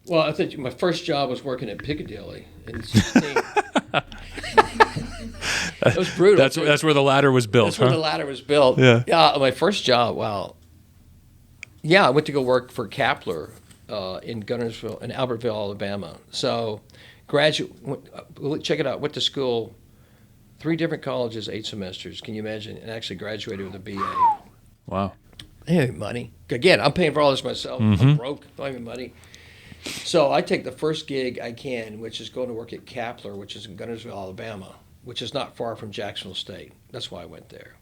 Well, I think my first job was working at Piccadilly in 16. It was brutal. That's where the ladder was built. That's where the ladder was built. Yeah. Yeah. My first job. Wow. Yeah, I went to go work for Kapler in Gunnersville, in Albertville, Alabama. So, check it out. Went to school, 3 different colleges, 8 semesters. Can you imagine? And actually graduated with a BA. Wow. Hey, money. Again, I'm paying for all this myself. I'm broke. Don't have any money. So I take the first gig I can, which is going to work at Kapler, which is in Gunnersville, Alabama, which is not far from Jacksonville State. That's why I went there.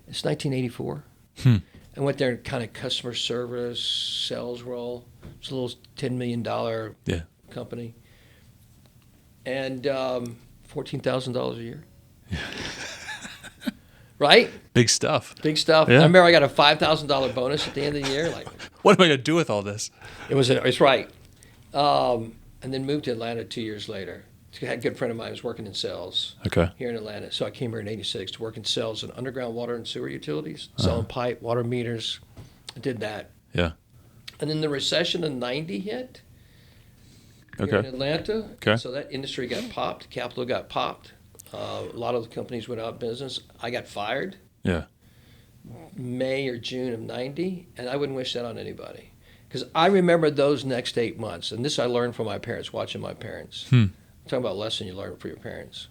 It's 1984. I went there in kind of customer service, sales role. It's a little $10 million company. And $14,000 a year. Right? Big stuff. Big stuff. Yeah. I remember I got a $5,000 bonus at the end of the year. Like, What am I going to do with all this? it's right. And then moved to Atlanta 2 years later. I had a good friend of mine who was working in sales Okay. here in Atlanta. So I came here in 86 to work in sales in underground water and sewer utilities, selling pipe, water meters. I did that. Yeah. And then the recession in 90 hit here Okay. in Atlanta. Okay. So that industry got popped. Capital got popped. A lot of the companies went out of business. I got fired Yeah. May or June of 90, and I wouldn't wish that on anybody. Because I remember those next 8 months, and this I learned from my parents, watching my parents. I'm talking about a lesson you learn from your parents.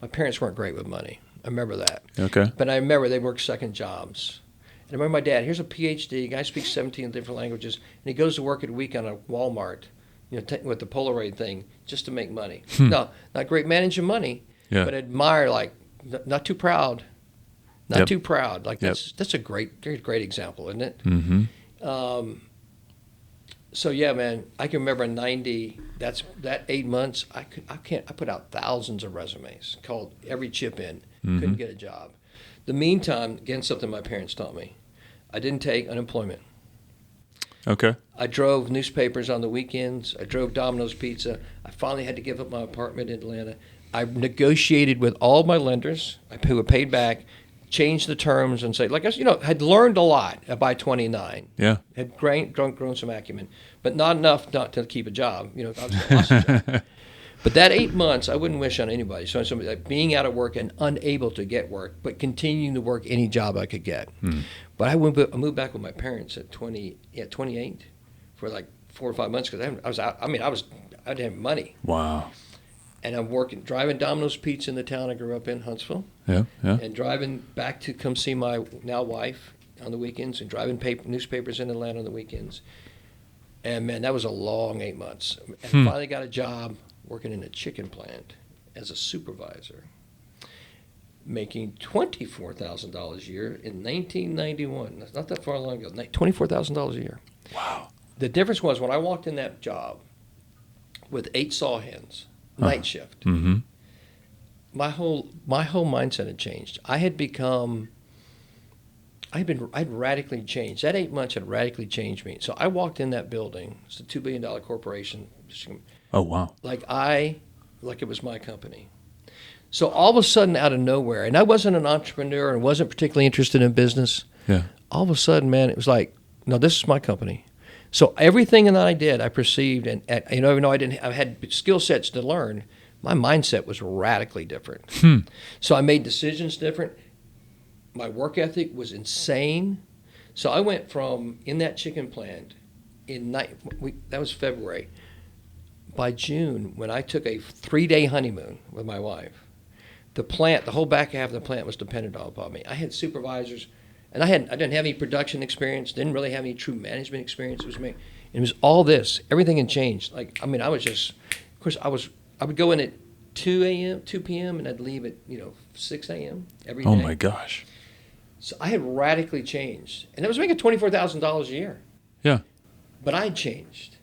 My parents weren't great with money. I remember that. Okay. But I remember they worked second jobs. And I remember my dad, here's a PhD, guy speaks 17 different languages, and he goes to work at a week on a Walmart, with the Polaroid thing, just to make money. No, not great managing money, but admire, like, not too proud. Not too proud. Like, that's a great example, isn't it? Mm-hmm. So yeah, man, I can remember in 90. That 8 months. I put out thousands of resumes, called every chip in. Couldn't get a job. The meantime, again, something my parents taught me. I didn't take unemployment. Okay. I drove newspapers on the weekends. I drove Domino's Pizza. I finally had to give up my apartment in Atlanta. I negotiated with all my lenders who were paid back, changed the terms, and say, had learned a lot by 29. Yeah. Had grown some acumen, but not enough not to keep a job. I was lost a job. But that 8 months, I wouldn't wish on anybody. So somebody like being out of work and unable to get work, but continuing to work any job I could get. But I moved back with my parents at 28 for like 4 or 5 months because I was out. I didn't have money. Wow. And I'm driving Domino's Pizza in the town I grew up in, Huntsville. Yeah. Yeah. And driving back to come see my now wife on the weekends, and driving newspapers in Atlanta on the weekends. And man, that was a long 8 months. And finally got a job working in a chicken plant as a supervisor, making $24,000 a year in 1991. That's not that far long ago. $24,000 a year. Wow. The difference was when I walked in that job with 8 saw hands, night shift. Mm-hmm. My whole mindset had changed. I'd radically changed. That 8 months had radically changed me. So I walked in that building. It's a $2 billion corporation. Oh, wow. Like it was my company. So all of a sudden, out of nowhere, and I wasn't an entrepreneur and wasn't particularly interested in business. Yeah. All of a sudden, man, it was like, no, this is my company. So everything that I did, I perceived, and even though I had skill sets to learn, my mindset was radically different. So I made decisions different. My work ethic was insane. So I went from in that chicken plant that was February. By June, when I took a 3-day honeymoon with my wife, the whole back half of the plant was dependent upon me. I had supervisors, and I didn't have any production experience, didn't really have any true management experience. It was all this. Everything had changed. I was just, of course, I would go in at 2 p.m., and I'd leave at 6 a.m. every day. Oh my gosh. So I had radically changed, and I was making $24,000 a year. Yeah. But I'd changed.